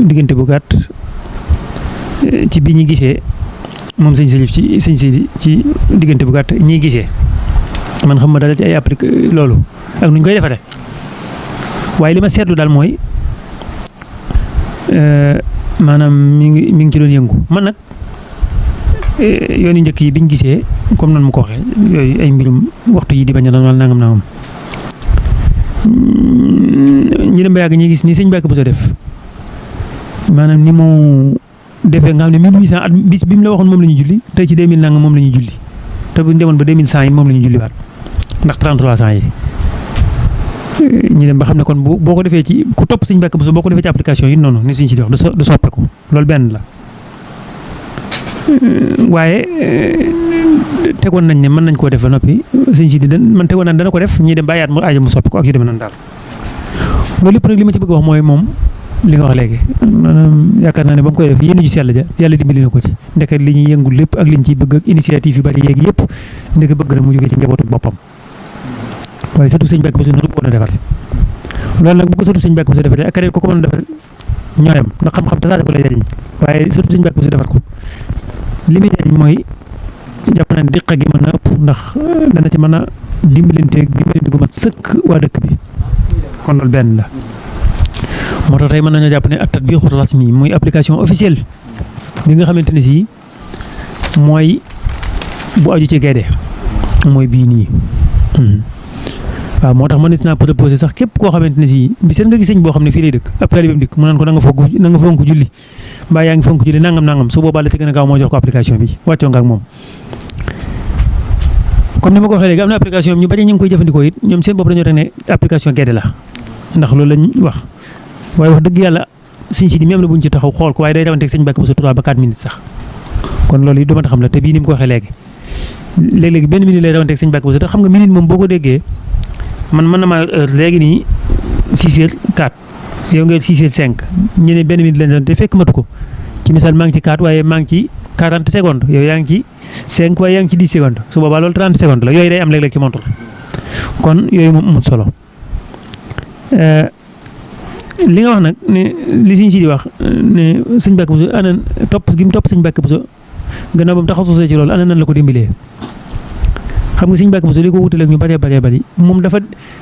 diggante bu gàtt ci bi ñu gisee moom sëñ Salif ci sëñ si ci diggante bu gàtt ñiy gisee man xam ma dara ci ay appliqué loolu ak nuñ koy defaree waaye li ma seetlu daal mooy maanaam mi ngi ci doon yëngu man nag yoonu njëkk yi biñ gisee comme noonu mu ko waxee yooyu ay mbirum waxtu yi di bañ a doon wala nangam ñu dem ba yàgg ñuy gis ni sëñ Mbàkke Buso def maanaam ni mu defee nga xam ne 1800 at bis bi mu la waxoon moom la ñu julli tey ci 2000 nangam moom la ñu julli te bu ñu demoon ba 2100 yi moom la ñu julliwaat ndax 3300 yi ñu dem ba xam ne kon boo ko defee ci ku topp sëñ Mbàkke Buso boo ko defee ci application yi noonu ni suñ si di wax du soppeeku loolu benn la. waaye tegoon nañ ne mën nañ koo def ba noppi sëñ si di man tegoon nañ dana ko def ñii dem bàyyaat mu aaja mu soppi ko ak yu demee noonu daal loolu lépp nag li ma ci bëgg wax mooy moom li nga wax léegi maanaam yaakaar naa ne ba mu koy def yéen ju sell ja yàlla dimbali na ko ci ndeke li ñuy yëngul lépp ak li ñu ciy bëgg ak initiative yu bari yeegi yëpp ndeke bëgg na mu jógee ci njabootu boppam waaye surtout sëñ Mbàkke Buso nuru ko woon a defar loolu nag bu ko surtout sëñ Mbàkke Buso defaree ak keneen ko mën a defar ñooyam ndax xam-xam tasaare ko lay jariñ waaye surtout sëñ Mbàkke Buso defar ko li muy jariñ mooy jàpp naa ne diqa gi mën na ëpp ndax dana ci mën a dimbalante gu mat sëkk waa dëkk bi kon loolu benn la moo tax tey mën nañoo jàpp ne at-tatbiqu rasmi muy application officielle bi nga xamante ne si mooy bu aju ci Gaydé mooy bii nii waaw moo tax mënees naa proposé sax képp koo xamante ne si bi seen nga gis sëñ boo xam ne fii lay dëkk ab taalibeem dikk mu naan ko na nga fonk julli mbaa yaa ngi fonk julli nangam su boobaa la ci gën a gaaw moo jox ko application bi wàccoo nga ak moom comme ni ma ko waxee léegi am na application ñu bari ñu ngi koy jëfandikoo it ñoom seen bopp dañoo teg ne application Gaydé la ndax loolu lañ wax waaye wax dëgg yàlla sëñ si di même la buñ ci taxaw xool ko waaye day rawanteeg sëñ Mbàkke Buso 3 ba 4 minutes sax kon loolu it du ma ta xam la te bii ni mu ko waxee léegi léeg-léegi benn minute lay rawanteeg sëñ Mbàkke Buso te xam nga minute moom boo ko déggee man mën na maa heure léegi nii 6h04 yow nga 6h05 ñu ne benn minute lañ doon te fekk matu ko ci misaal maa ngi ci 4 waaye maa ngi ci 40 secondes yow yaa ngi ci 5 waaye yaa ngi ci 10 secondes su boobaa loolu 30 secondes la yooyu day am léeg-léeg ci montre kon yooyu moom amul solo li nga wax nag ne li sëñ si di wax ne sëñ Mbàkke Buso ana topp gi mu topp sëñ Mbàkke Buso gannaaw ba mu taxasusee ci loolu ana nan la ko dimbalee xam nga sëñ Mbàkke Buso li ko wutaleeg ñu bari moom dafa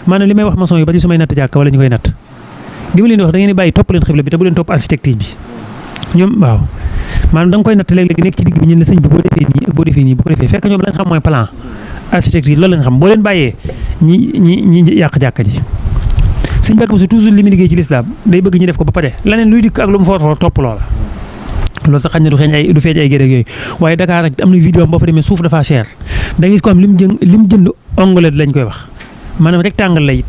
maanaam li may wax maçon yu bari su may natt jàkka wala ñu koy natt li ma leen di wax da ngeen di bàyyi topp leen xibla bi te bu leen topp architecture bi ñoom waaw maanaam da nga koy natt léeg-léeg nekk ci digg bi ñu ne sëñ bi boo defee nii ak boo defee nii bu ko defee fekk ñoom la nga xam mooy plan architecture loolu la nga xam boo leen bàyyee ñi yàq jàkka ji sëñ Mbàkke Buso toujours li muy liggéey ci lislaam day bëgg ñu def ko ba pare leneen luy dikk ak lu mu foor topp loola loolu sax xañ na du feeñ ay géré yooyu waaye Dakar rek am na vidéo boo fa demee suuf dafa cher da ngay gis ko am lim jënd onglet lañ koy wax maanaam rectangle la it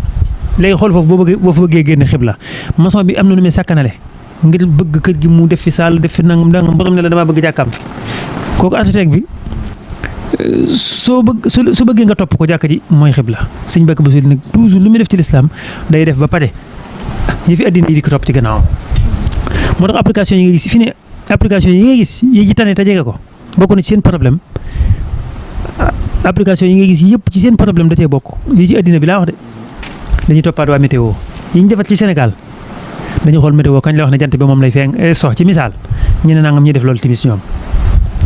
léegi xool foofu boo fa bëggee génne xibla maçon bi am na nu muy sàkkanale ngir bëgg kër gi mu def fi saal def fi nangam borom ne la damaa bëgg jàkkaam fi kooku architecte bi su bëggee nga topp ko jàkka ji mooy xibla sëñ Mbàkke Buso nag toujours lu muy def ci lislaam day def ba pare yi fi addina yi di ko topp ci gannaawam moo tax application yi nga gis fi ne application yi nga gis yi ci tane te jege ko bokk na ci seen problème application yi nga gis yëpp ci seen problème da cee bokk yi ci addina bi laa wax de dañuy toppaat waa météo yi ñu defat ci Sénégal dañuy xool météo kañ la wax ne jant bi moom lay feeñ sox ci misaal ñu ne nangam ñuy def loolu timis ñoom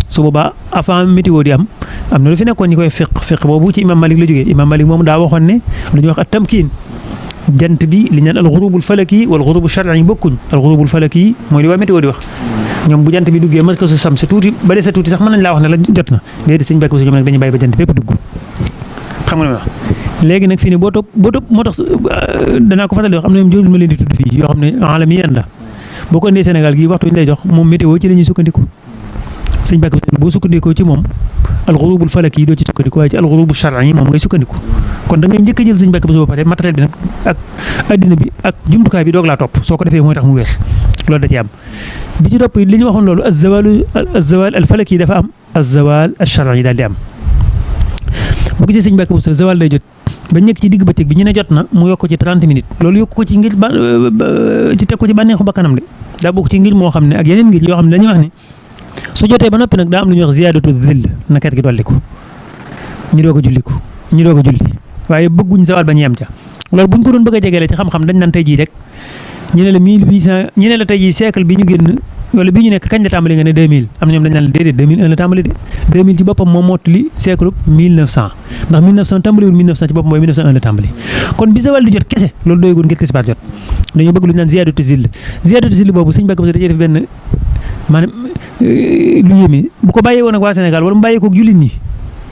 su boobaa avant météo di am na lu fi nekkoon ñi koy fiq boobu ci imam Malik la jógee imam Malik moom daa waxoon ne lu ñuy wax at tamkiin jant bi li ñu naan alxurubul falaki wal xurubul shar'i bokkuñ alxurubul falaki mooy li waa météo di wax ñoom bu jant bi duggee markazu samsi tuuti ba dese tuuti sax mën nañ laa wax ne la jot na léegi sëñ Mbàkke Buso ñoom nag dañuy bàyyi ba jant bépp dugg xam nga ne wax léegi nag fii ne boo topp moo tax danaa ko faral di wax am na ñoom jëlul ma leen di tudd fii yoo xam ne alamiyan la boo ko indee Sénégal gii waxtu ñu lay jox moom météo ci la ñuy sukkandiku sëñ Mbàkke Buso boo sukkandikoo ci moom alxurubul falaki yi doo ci sukkandiku waaye ci alxurubul shar'i moom ngay sukkandiku kon da ngay njëkk a jël sëñ Mbàkke Buso ba pare matériel bi nag ak addina bi ak jumtukaay bi doog laa topp soo ko defee mooy tax mu wér loolu da ci am bi ci topp li ñu waxoon loolu az-zawal al falaki yi dafa am az-zawal al shar'i daal di am bu gisee sëñ Mbàkke Buso zawal day jot ba nekk ci digg bëccëg bi ñu ne jot na mu yokk ci 30 minutes loolu yokk ko ci ngir ci teg ko ci bànneexu bakkanam de daa bokk ci ngir moo xam ne ak yeneen ngir yoo xam ne dañuy wax ne su jotee ba noppi nag daa am lu ñuy wax ziyaadatu zill na ket gi dolli ko ñu doog a julli waaye bëgguñ zawal ba ñu yem ca loolu buñ ko doon bëgg a jegeele ci xam-xam dañ naan tey jii rek ñu ne la 1800 ñu ne la tey jii siècle bi ñu génn wala bi ñu nekk kañ la tàmbali nga ne 2000 am na ñoom dañ naan la déedéet 2001 la tàmbali de 2000 ci boppam moo mottali siècle 1900 ndax 1900 tàmbaliwul 1900 ci boppam mooy 1901 la tàmbali kon bi zawal di jot kese loolu doyagul ngir tisbaar jot dañoo bëgg lu ñu naan ziyaadatu zill boobu sëñ Mbàkke Buso da cee def benn maanaam lu yéeme bu ko bàyyee woon ak waa Sénégal wala mu bàyyee koog jullit ñi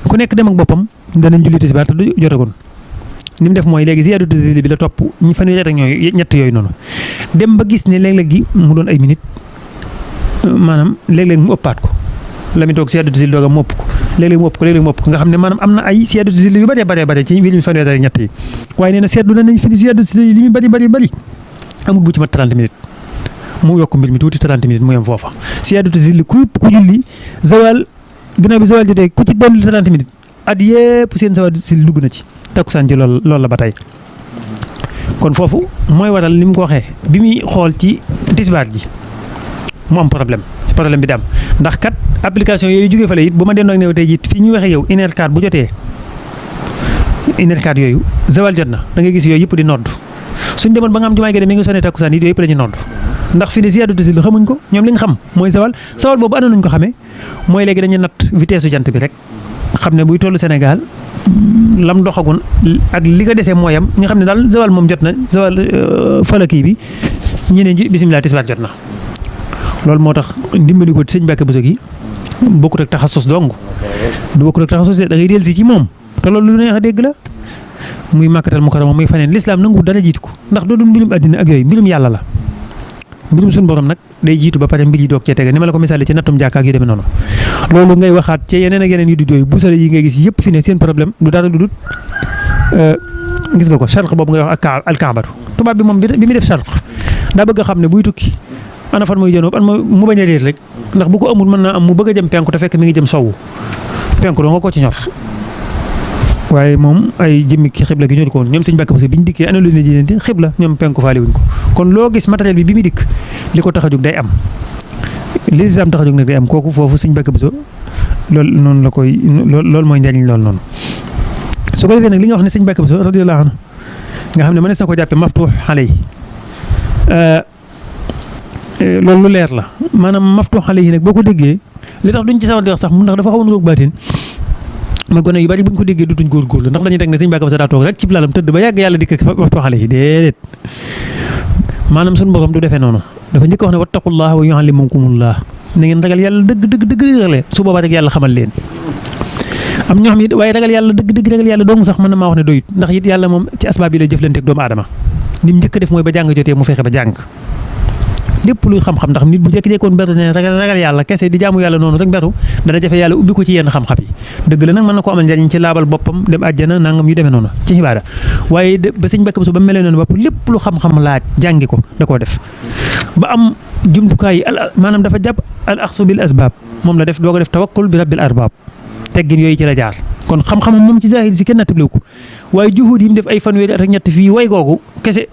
ku nekk dem ak boppam danañ julli tisbaar te du jotagoon ni mu def mooy léegi ziyaadatu zill bi la topp ñu fanweeri rek ñooy ñett yooyu noonu dem ba gis ne léeg-léeg gi mu doon ay minutes maanaam léeg-léeg mu ëppaat ko la mi toog ziyaadatu zill dooga mu ëpp ko léeg-léeg mu ëpp ko nga xam ne maanaam am na ay ziyaadatu zill yu bare ci fi ñu fanweeri rek ñett yi waaye nee na seetlu nañ fi ziyaadatu zill li muy bari amul bu ci mat 30 minutes mu yokk mbir mi tuuti 30 minutes mu yem foofa ziyaadatu zill ku julli zawal ginnaaw bi zawal jotee ku ci dolli 30 minutes at yëpp seen zawal zill dugg na ci takkusaan ci loolu la ba tey kon foofu mooy waral ni mu ko waxee bi muy xool ci tisbaar ji mu am problème bi daam ndax kat application yooyu jógee fale it bu ma dendoo ak ne tey jii fii ñu waxee yow 1h04 bu jotee 1h04 yooyu zawal jot na da ngay gis yooyu yëpp di nodd suñ demoon ba nga xam jumaay gi mi ngi sonné takkusaan yi yooyu yëpp la ñu nodd ndax fi ne ziyaadatu zill xamuñ ko ñoom li ñu xam mooy zawal boobu ana nuñ ko xamee mooy léegi dañuy natt vitesse su jant bi rek xam ne buy tollu Sénégal lam doxagun ak li ko desee mooyam ñu xam ne daal zawal moom jot na zawal falaki bi ñeneen ji bisimilah tisbaar jot na loolu moo tax ndimbali ko sëñ Mbàkke Buso gi bokkut ak taxasus dong du bokkut ak taxasus da ngay dellusi ci moom te loolu lu neex a dégg la muy Makkatal Mukarrama muy faneen lislaam nangu dara jiitu ko ndax doonul mbirum àddina ak yooyu mbirum yàlla la mbirum suñu borom nag day jiitu ba pare mbir yi doog cee tege ni ma la ko misaale ci nattum jàkka ak yu demee noonu loolu ngay waxaat ci yeneen ak yeneen yu dul yooyu busale yi ngay gis yëpp fi ne seen problème du dara du dut gis nga ko charq boobu ngay wax ak alkaabatu tubaab bi moom bi muy def charq daa bëgg a xam ne buy tukki ana fan muy jënoo mu bañ a réer rek ndax bu ko amul mën naa am mu bëgg a jëm penku te fekk mi ngi jëm sowwu penku doo nga ko ci ñor waaye moom ay jëmmi xibla gi ñoo ko woon ñoom sëñ Mbàkke Buso bi ñu dikkee ana lu ne ji xibla ñoom penku faale wuñ ko kon loo gis matériel bi muy dikk li ko tax a jóg day am li lislaam tax a jóg nag day am kooku foofu sëñ Mbàkke Buso loolu noonu la koy loolu mooy njariñ loolu noonu su ko defee nag li nga wax ne sëñ Mbàkke Buso radiyallaahu anhu nga xam ne mënees na ko jàppee maftuux xale yi loolu lu leer la maanaam maftuux xale yi nag boo ko déggee li tax duñ ci sawar di wax sax ndax dafa xaw a nuroog baatin ma gone yu bari buñ ko déggee dutuñ góorgóorlu ndax dañuy teg ne sëñ Mbàkke Buso daa toog rek ci lalam tëdd ba yàgg yàlla dikk maftuux xale yi déedéet maanaam suñu borom du defee noonu dafa njëkk wax ne wattaqullaah wa yuallimukumullaah na ngeen ragal yàlla dëgg ragal su boobaa rek yàlla xamal leen am ñoo xam it waaye ragal yàlla dëgg ragal yàlla dong sax mën na maa wax ne doyut ndax it yàlla moom ci asbaab yi lay jëflanteeg doomu aadama li mu njëkk def mooy ba jàng jotee mu fexe ba jàng lépp luy xam-xam ndax nit bu jékki-jékkoon beru ne ragal yàlla kese di jaamu yàlla noonu rek beru dana jafe yàlla ubbi ko ci yenn xam-xam yi dëgg la nag mën na ko amal njariñ ci laabal boppam dem àjjana nangam yu demee noonu ci xibaada waaye ba sëñ Mbàkke Buso ba melee noonu bopp lépp lu xam-xam laaj jàngi ko da koo def ba am jumtukaay yi maanaam dafa jàpp al axsu bil asbaab moom la def doo ko def tawakkul bi rabbil arbaab teggin yooyu ci la jaar kon xam-xamam moom ci zahir si kenn nattabliwu ko waaye juhud yi mu def ay fanweeri at ak ñett fii way googu kese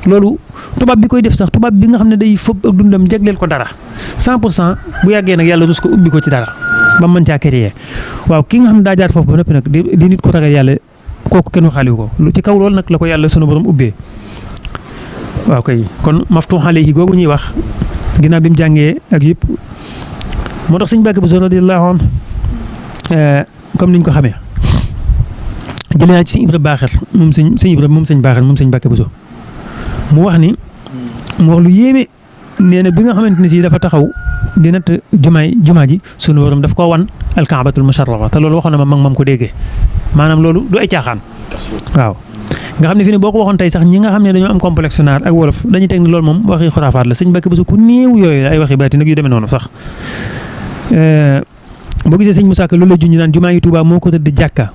loolu tubaab bi koy def sax tubaab bi nga xam ne day fob ak dundam jagleel ko dara 100% bu yàggee nag yàlla rus ko ubbi ko ci dara ba mën caa créer waaw ki nga xam ne daa jaar foofu ba noppi nag di nit ko ragal yàlla kooku kenn waxaaliwu ko lu ci kaw loolu nag la ko yàlla sunu borom ubbee waaw kay kon maftuux alayhi googu ñuy wax ginnaaw bi mu jàngee ak yëpp moo tax sëñ Mbàkke Buso radiyallahu anhu comme niñ ko xamee jëlee naa ci sëñ Ibra Baaxir moom sëñ Ibra moom sëñ Baaxir moom sëñ Mbàkke Buso mu wax lu yéeme nee na bi nga xamante ne si dafa taxaw di natt jumaa ji sunu borom daf koo wan alkaabatul musharrafa te loolu waxoon na ma mam ko déggee maanaam loolu du ay caaxaan waaw nga xam ne fi ne boo ko waxoon tey sax ñi nga xam ne dañoo am complexe naar ak wolof dañuy teg ni loolu moom waxi xuraafaat la sëñ Mbàkke Buso ku néew yooyu la ay waxi baati nag yu demee noonu sax boo gisee sëñ Musaa Ka loolu lay junj naan jumaa yi Tuubaa moo ko tëdd jàkka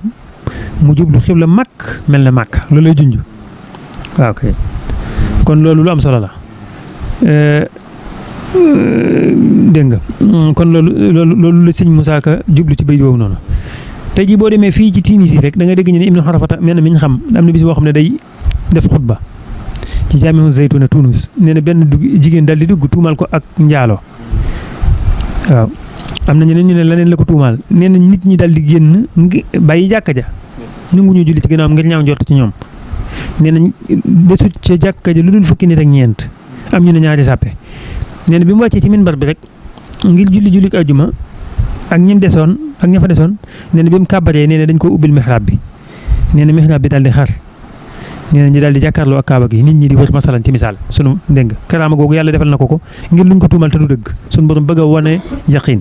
mu jublu xibla màkk mel na màkk loolu lay junj waaw kay kon loolu lu am solo la dégg nga kon loolu la sëñ Musaa Ka jublu ci bayit woowu noonu tey jii boo demee fii ci Tunisie rek da nga dégg ñu ne Ibnu Xarafata mel na mi ñu xam am na bis boo xam ne day def xutba ci Jaamiu Zaytuna Tunis nee na benn jigéen daal di dugg tuumaal ko ak njaalo waaw am na ñeneen ñu ne leneen la ko tuumaal nee na nit ñi daal di génn bàyyi jàkka ja nanguñu julli ci gënaawam ngir ñaaw njort ci ñoom nee nañ desut ca jàkka ja lu dul fukki nit ak ñeent am ñu ne ñaari sàppe nee na bi mu wàccee ci minbar bi rek ngir julli ajuma ak ñim desoon ak ña fa desoon nee na bi mu kàbbaree nee na dañ ko ubbil mihrab bi nee na mihrab bi daal di xar nee na ñu daal di jàkkaarloo ak kaaba gi nit ñi di wër masalan ci misaal sunu dégg nga karaama googu yàlla defal na ko ngir luñ ko tuumal te du dëgg sunu borom bëgg a wane yaqin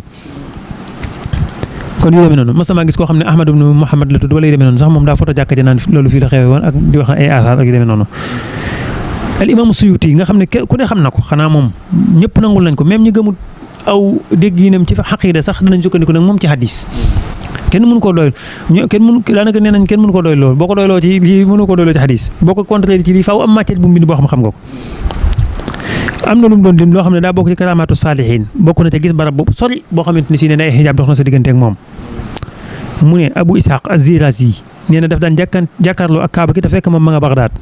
kon yu demee noonu mas maa gis koo xam ne Ahmad ibn Muhammad la tudd wala yu demee noonu sax moom daa foto jàkka ja naan loolu fii la xewe woon ak di wax ay asaar ak yu demee noonu al imam Suyuti nga xam ne ku ne xam na ko xanaa moom ñëpp nangul nañ ko même ñi gëmul aw dégg yi nem ci xaqiida sax danañ sukkandiku nag moom ci hadis kenn mënu koo doy daanaka nee nañ kenn mënu ko doy loolu boo ko doyloo ci lii mënu ko doyloo ci hadis boo ko contré ci lii faaw am matière bu mu bind boo xam nga ko am na lu mu doon lim loo xam ne daa bokk ci karaamaatu saalihiin bokk na ca gis barab boobu sori boo xamante ne si ne ay xijaab dox na sa diggante ak moom mu ne Abu Ishaq az-Zirazi nee na daf daan jàkkaarloo ak Kaaba gi te fekk moom ma nga Bagdaad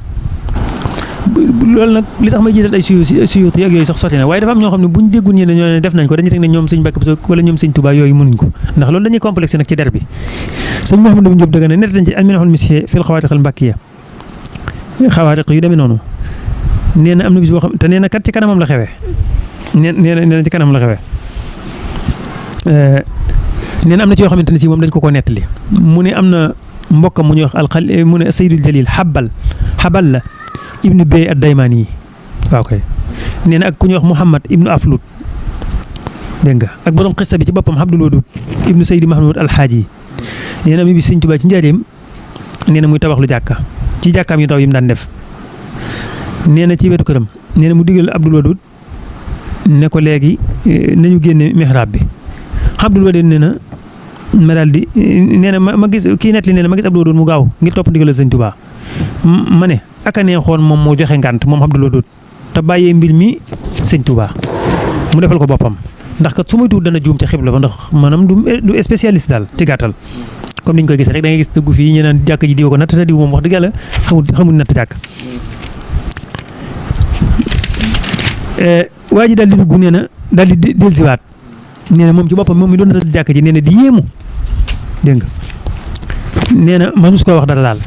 loolu nag li tax may jiital ay suyuti ak yooyu sax sotti na waaye dafa am ñoo xam ne buñ déggul ñi ne ñoo ne def nañ ko dañuy teg ne ñoom sëñ Mbàkke Buso wala ñoom sëñ Tuubaa yooyu mënuñ ko ndax loolu dañuy complexé nag ci der bi sëñ Mouhamadou Diop dëgg na nett nañ ci alminahul misye fil xawaariqil mbàkkiya xawaariq yu demee noonu nee na am na bis boo xam te nee na kat ci kanamam la xewee nee na ci kanam la xewee nee na am na ci yoo xamante ne si moom dañ ko nettali mu ne am na mbokkam mu ñuy wax alxal mu ne Seydul Jalil xabal la ibnu Bey ad-Daymaani yi waaw kay nee na ak ku ñuy wax Muhammad ibnu Aflut dégg nga ak borom xista bi ci boppam Abdul Wadud ibnu Seydi Mahmoud Alxaaji yi nee na mi bi sëñ Tuubaa ci njaareem nee na muy tabax lu jàkka ci jàkkaam yu ndaw yi mu daan def nee na ci wetu këram nee na mu digal Abdul Wadud ne ko léegi nañu génne mihrab bi Abdul Wadud nee na ma daal di nee na ma gis kii net li nee na ma gis Abdul Wadud mu gaaw ngir topp ndigalal sëñ Tuubaa ma ne aka neexoon moom moo joxe ngànt moom Abdul Wadud te bàyyee mbir mi sëñ Tuubaa mu defal ko boppam ndax kat su muy tuut dana juum ca xibla ba ndax maanaam du spécialiste daal ci gàttal comme ni ñu koy gisee rek da ngay gis dëggu fii ñu naan jàkk ji diwa ko natt te diw moom wax dëgg yàlla xamul natt jàkk waa ji daal di dugg nee na daal di dellusiwaat nee na moom ci boppam moom mi doon natt jàkk ji nee na di yéemu dégg nga nee na manus koo wax dara daal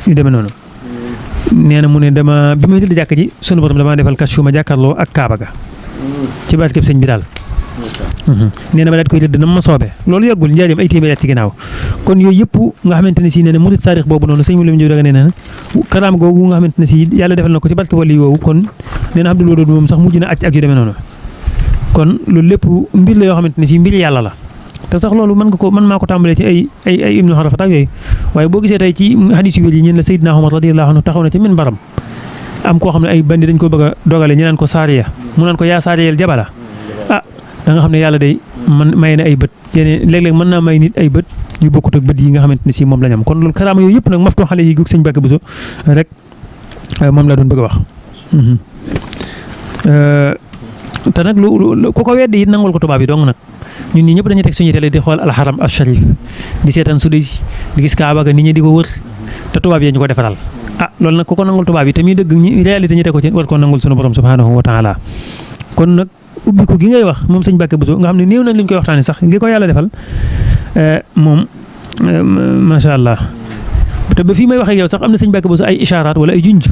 yu demee noonu nee na mu ne dama bi may tëdd jàkk ji sunu borom damaa defal kàccu ma jàkkaarloo ak Kaaba ga ci barkeb sëñ bi daal. nee na ma daal di koy tëdd na ma soobee loolu yàggul njaareem ay téeméer at ci ginnaaw kon yooyu yëpp nga xamante ne si nee na murid saarix boobu noonu sëñ mu lim jiw daga nee na karaam googu nga xamante ne si yàlla defal na ko ci barke wali woowu kon nee na Abdul Wadud moom sax mujj na ak yu demee noonu kon loolu lépp mbir la yoo xamante ne si mbir yàlla la. te sax loolu mën maa ko tàmbalee ci ay ibnu Xarafata ak yooyu waaye boo gisee tey ci hadis yu wér yi ñeen la Seydina Omar radiyallahu anhu taxaw na ci min baram am koo xam ne ay bandi dañ ko bëgg a dogale ñu naan ko saariya mu naan ko yaa saariyal jabala ah da nga xam ne yàlla day man may na ay bët yeneen léeg-léeg mën naa may nit ay bët yu bokkut ak bët yi nga xamante ne si moom la ñu am kon loolu karaama yooyu yëpp nag maftu xale yi gug sëñ Mbàkke Buso rek moom laa doon bëgg a wax te nag lu ku ko weddi it nangul ko tubaab yi dong nag ñun ñi ñëpp dañuy teg suñu télé di xool alxaram al-sharif di seetaan su dee di gis Kaaba ga nit ñi di ko wër te tubaab yi ñu ko defaral ah loolu nag ku ko nangul tubaab yi te muy dëgg ñi réalité ñu teg ko ci war koo nangul suñu borom subhanahu wa taala kon nag ubbiku gi ngay wax moom sëñ Mbàkke Buso nga xam ne néew nañ lu ñu koy waxtaanee sax ngi ko yàlla defal moom macha allah te ba fii may wax ak yow sax am na sëñ Mbàkke Buso ay isharaat wala ay junj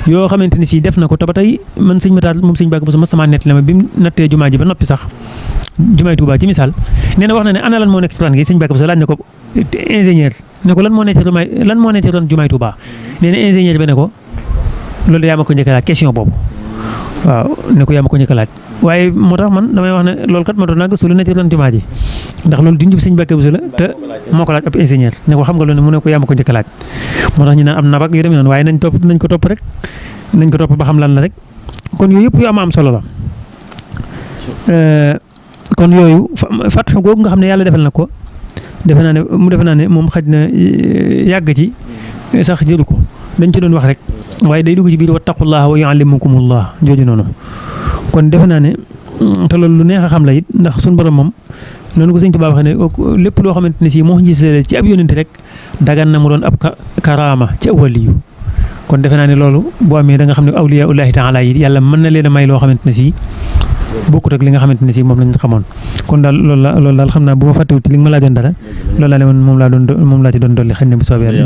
yoo xamante ni si def na ko te ba tey man sëñ Mataar moom sëñ Mbàkke Buso ma sama nett la ma bi mu nattee jumaa ji ba noppi sax jumaay Touba ci misaal nee na wax na ne ana lan moo nekk ci ron gi sëñ Mbàkke Buso laaj na ko ingénieur ne ko lan moo nekk ci ron jumaay Touba nee na ingénieur bi ne ko loolu yaa ma ko njëkk a laaj question boobu waaw ne ko yaa ma ko njëkk a laaj waaye moo tax man damay wax ne loolu kat ma doon naa gëstu lu ne ci ron jumaa ji ndax loolu junjub sëñ Mbàkke Buso la te moo ko laaj ab ingénieur ne ko xam nga loolu ne mu ne ko yaa ma ko njëkk a laaj moo tax ñu naan am nabak yu demee noonu waaye nañ ko topp rek nañ ko topp ba xam lan la rek kon yooyu yëpp yu am solo la kon yooyu fatxu googu nga xam ne yàlla defal na ko defe naa ne moom xaj na yàgg ci sax jëru ko dañ ci doon wax rek waaye day dugg ci biir wattaqullaha wa yuallimukumullah jooju noonu kon defe naa ne te loolu lu neex a xam la it ndax suñu borom moom noonu ko sëñ Tuubaa waxee ne lépp loo xamante ne si moo gis ci ab yónente rek dagan na mu doon ab karaama ci ab waliyu kon defe naa ne loolu boo amee da nga xam ne awliyaullahi taala yi yàlla mën na leen a may loo xamante ne si bokkut ak li nga xamante ne si moom lañ xamoon kon daal loolu daal xam naa bu ma fàttewut li nga ma laajoon dara loolu laa ne moom laa ci doon dolli xëy na bu soobee